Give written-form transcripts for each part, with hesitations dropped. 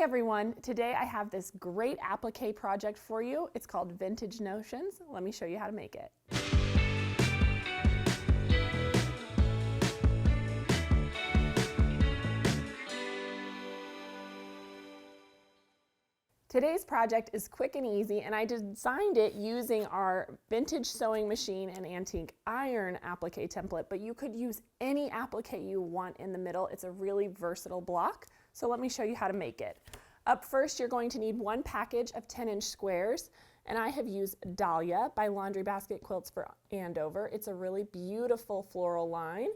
everyone, today I have this great applique project for you. It's called Vintage Notions. Let me show you how to make it. Today's project is quick and easy, and I designed it using our vintage sewing machine and antique iron applique template, but you could use any applique you want in the middle. It's a really versatile block, so let me show you how to make it. Up first, you're going to need one package of 10-inch squares, and I have used Dahlia by Laundry Basket Quilts for Andover. It's a really beautiful floral line.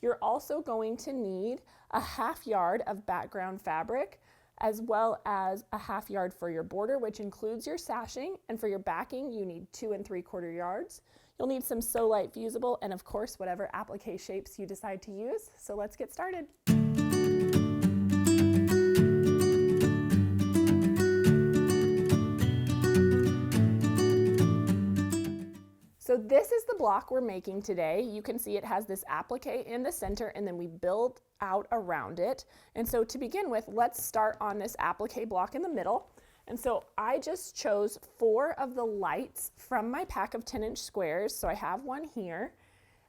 You're also going to need a ½ yard of background fabric, as well as a ½ yard for your border, which includes your sashing, and for your backing you need 2 3/4 yards. You'll need some Sew Light Fusible and of course whatever applique shapes you decide to use. So let's get started. So this is the block we're making today. You can see it has this applique in the center and then we build out around it. And so to begin with, let's start on this applique block in the middle. And so I just chose 4 of the lights from my pack of 10-inch squares. So I have one here.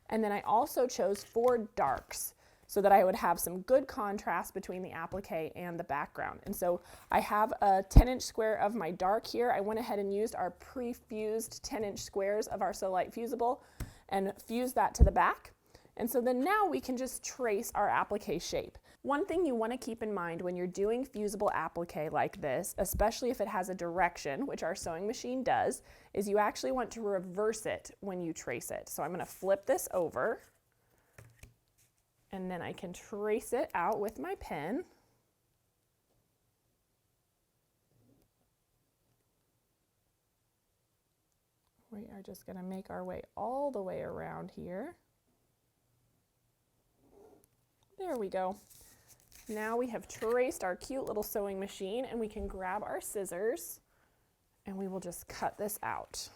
And then I also chose 4 darks so that I would have some good contrast between the applique and the background. And so I have a 10-inch square of my dark here. I went ahead and used our pre-fused 10-inch squares of our Sew Light Fusible and fused that to the back. And so then now we can just trace our applique shape. One thing you want to keep in mind when you're doing fusible applique like this, especially if it has a direction, which our sewing machine does, is you actually want to reverse it when you trace it. So I'm going to flip this over, and then I can trace it out with my pen. We are just going to make our way all the way around here. There we go. Now we have traced our cute little sewing machine, and we can grab our scissors and we will just cut this out.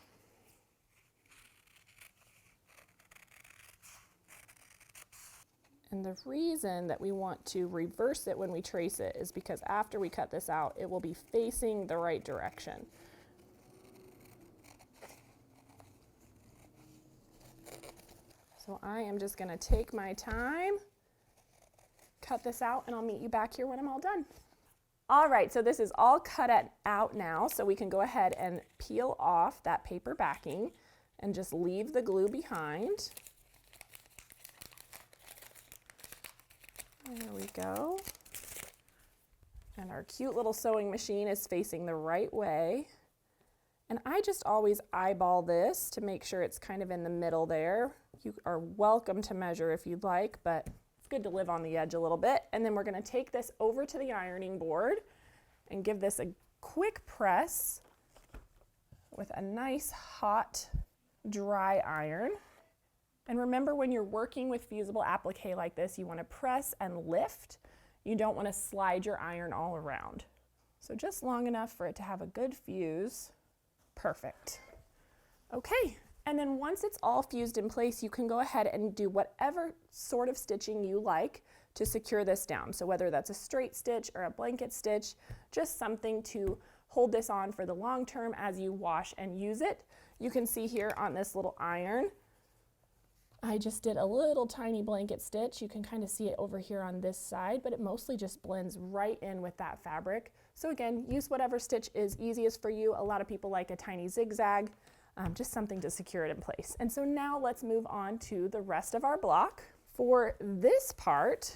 And the reason that we want to reverse it when we trace it is because after we cut this out, it will be facing the right direction. So I am just going to take my time, cut this out, and I'll meet you back here when I'm all done. All right, so this is all cut out now, so we can go ahead and peel off that paper backing and just leave the glue behind. There we go. And our cute little sewing machine is facing the right way. And I just always eyeball this to make sure it's kind of in the middle there. You are welcome to measure if you'd like, but it's good to live on the edge a little bit. And then we're going to take this over to the ironing board and give this a quick press with a nice hot dry iron. And remember, when you're working with fusible applique like this, you want to press and lift. You don't want to slide your iron all around. So just long enough for it to have a good fuse. Perfect. Okay, and then once it's all fused in place, you can go ahead and do whatever sort of stitching you like to secure this down. So whether that's a straight stitch or a blanket stitch, just something to hold this on for the long term as you wash and use it. You can see here on this little iron, I just did a little tiny blanket stitch. You can kind of see it over here on this side, but it mostly just blends right in with that fabric. So again, use whatever stitch is easiest for you. A lot of people like a tiny zigzag, just something to secure it in place. And so now let's move on to the rest of our block. For this part,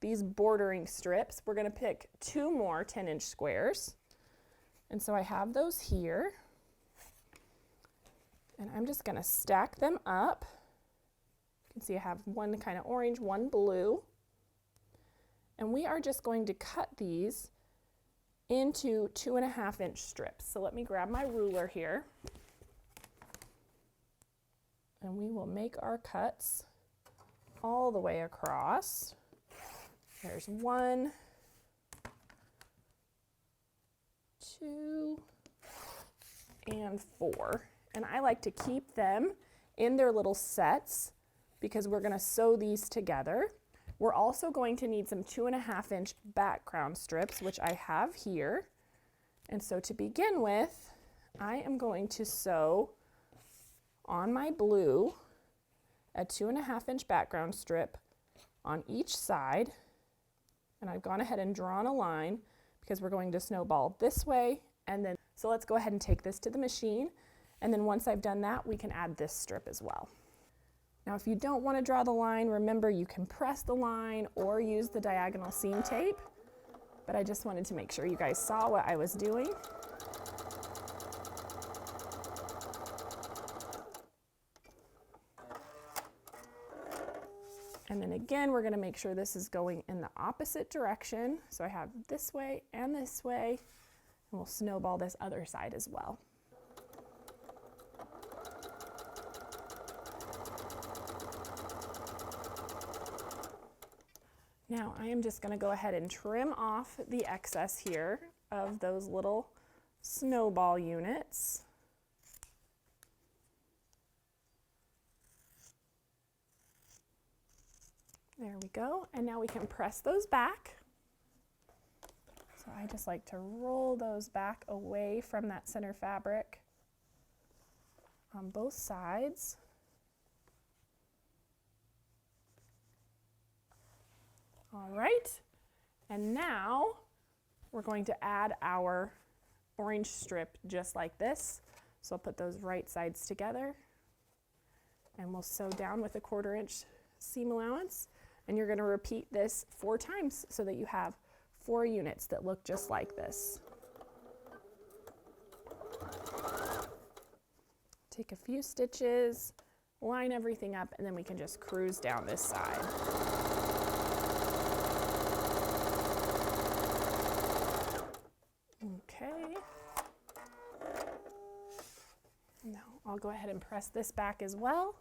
these bordering strips, we're going to pick 2 more 10-inch squares. And so I have those here. And I'm just going to stack them up. You can see I have one kind of orange, one blue. And we are just going to cut these into 2.5-inch strips. So let me grab my ruler here. And we will make our cuts all the way across. There's 1, 2, and 4. And I like to keep them in their little sets because we're going to sew these together. We're also going to need some 2.5-inch background strips, which I have here. And so to begin with, I am going to sew on my blue a 2.5-inch background strip on each side. And I've gone ahead and drawn a line because we're going to snowball this way. And then, so let's go ahead and take this to the machine. And then once I've done that, we can add this strip as well. Now, if you don't want to draw the line, remember you can press the line or use the diagonal seam tape. But I just wanted to make sure you guys saw what I was doing. And then again, we're going to make sure this is going in the opposite direction. So I have this way, and we'll snowball this other side as well. Now I am just going to go ahead and trim off the excess here of those little snowball units. There we go. And now we can press those back. So I just like to roll those back away from that center fabric on both sides. All right, and now we're going to add our orange strip just like this. So I'll put those right sides together and we'll sew down with a 1/4-inch seam allowance. And you're going to repeat this 4 times so that you have 4 units that look just like this. Take a few stitches, line everything up, and then we can just cruise down this side. Okay. Now I'll go ahead and press this back as well.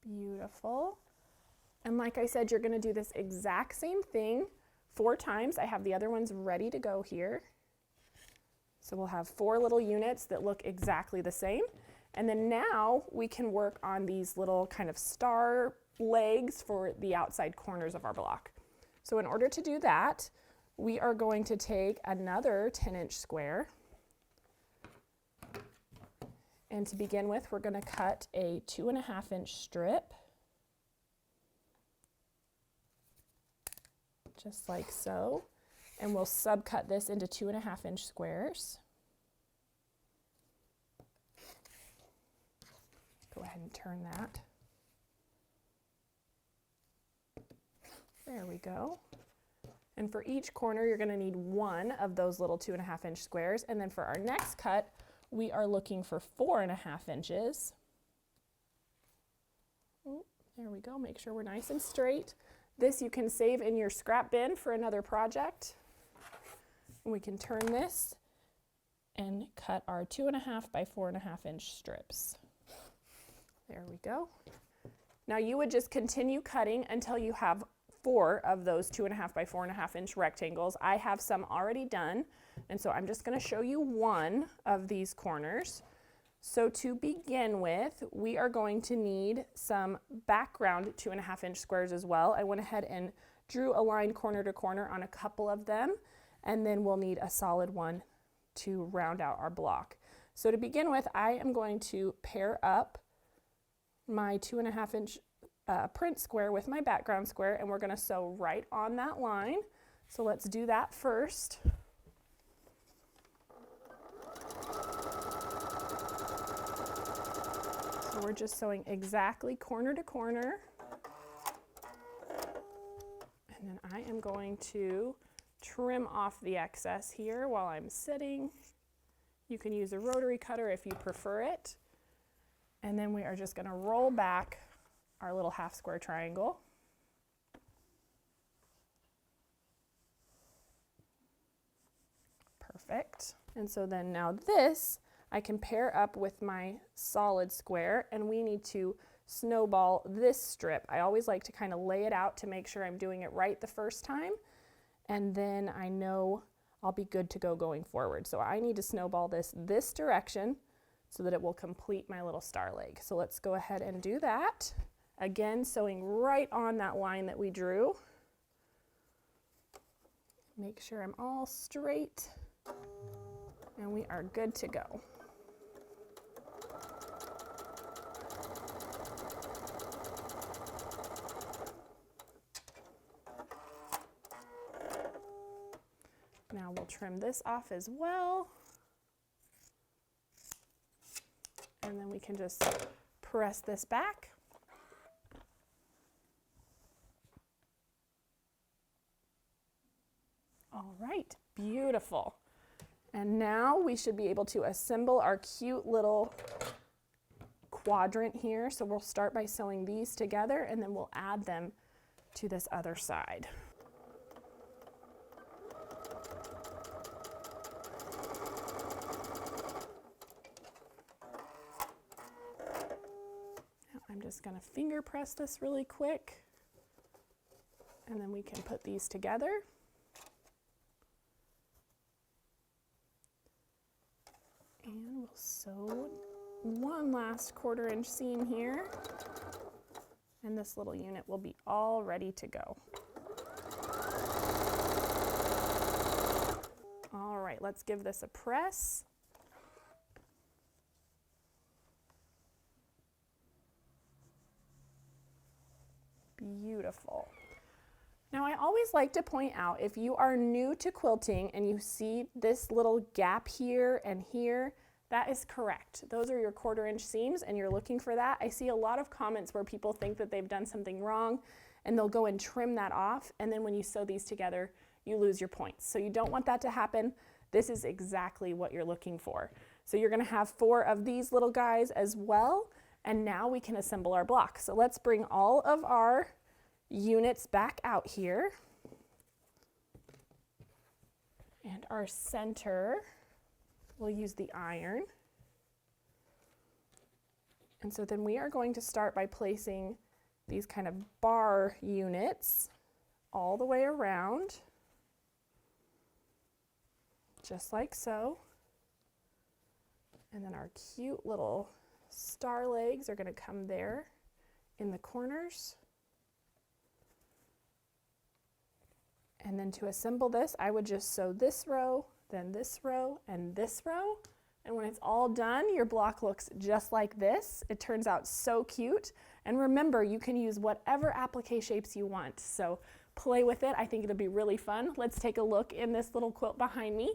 Beautiful. And like I said, you're going to do this exact same thing 4 times. I have the other ones ready to go here. So we'll have 4 little units that look exactly the same. And then now we can work on these little kind of star legs for the outside corners of our block. So in order to do that, we are going to take another 10-inch square. And to begin with, we're going to cut a 2.5-inch strip, just like so. And we'll subcut this into 2.5-inch squares. Go ahead and turn that. There we go. And for each corner, you're going to need 1 of those little 2.5-inch squares. And then for our next cut, we are looking for 4.5 inches. Ooh, there we go. Make sure we're nice and straight. This you can save in your scrap bin for another project. And we can turn this and cut our 2.5 by 4.5 inch strips. There we go. Now you would just continue cutting until you have 4 of those 2.5 by 4.5 inch rectangles. I have some already done, and so I'm just going to show you 1 of these corners. So to begin with, we are going to need some background 2.5 inch squares as well. I went ahead and drew a line corner to corner on a couple of them, and then we'll need a solid one to round out our block. So to begin with, I am going to pair up my 2.5 inch print square with my background square, and we're going to sew right on that line. So let's do that first. So we're just sewing exactly corner to corner. And then I am going to trim off the excess here while I'm sitting. You can use a rotary cutter if you prefer it. And then we are just going to roll back our little half square triangle. Perfect. And so then now this I can pair up with my solid square, and we need to snowball this strip. I always like to kind of lay it out to make sure I'm doing it right the first time, and then I know I'll be good to go going forward. So I need to snowball this direction so that it will complete my little star leg. So let's go ahead and do that. Again, sewing right on that line that we drew. Make sure I'm all straight, and we are good to go. Now we'll trim this off as well. And then we can just press this back. All right, beautiful. And now we should be able to assemble our cute little quadrant here. So we'll start by sewing these together, and then we'll add them to this other side. I'm just going to finger press this really quick, and then we can put these together. And we'll sew one last 1/4 inch seam here, and this little unit will be all ready to go. All right, let's give this a press. Beautiful. Now I always like to point out, if you are new to quilting and you see this little gap here and here, that is correct. Those are your 1/4 inch seams and you're looking for that. I see a lot of comments where people think that they've done something wrong and they'll go and trim that off, and then when you sew these together, you lose your points. So you don't want that to happen. This is exactly what you're looking for. So you're gonna have 4 of these little guys as well, and now we can assemble our block. So let's bring all of our units back out here. And our center, we'll use the iron. And so then we are going to start by placing these kind of bar units all the way around, just like so. And then our cute little star legs are going to come there in the corners. And then to assemble this, I would just sew this row, then this row, and this row. And when it's all done, your block looks just like this. It turns out so cute. And remember, you can use whatever applique shapes you want. So play with it. I think it'll be really fun. Let's take a look in this little quilt behind me.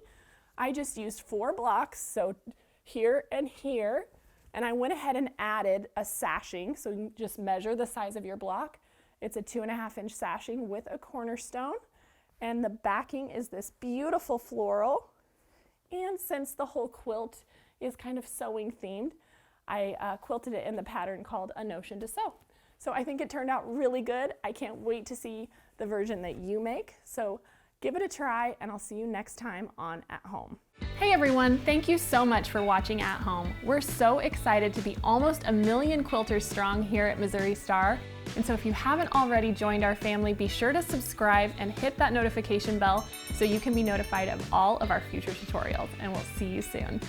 I just used 4 blocks, so here and here. And I went ahead and added a sashing. So you just measure the size of your block. It's a 2.5 inch sashing with a cornerstone. And the backing is this beautiful floral. And since the whole quilt is kind of sewing themed, I quilted it in the pattern called A Notion to Sew. So I think it turned out really good. I can't wait to see the version that you make. So give it a try, and I'll see you next time on At Home. Hey everyone, thank you so much for watching At Home. We're so excited to be almost 1 million quilters strong here at Missouri Star. And so if you haven't already joined our family, be sure to subscribe and hit that notification bell so you can be notified of all of our future tutorials, and we'll see you soon.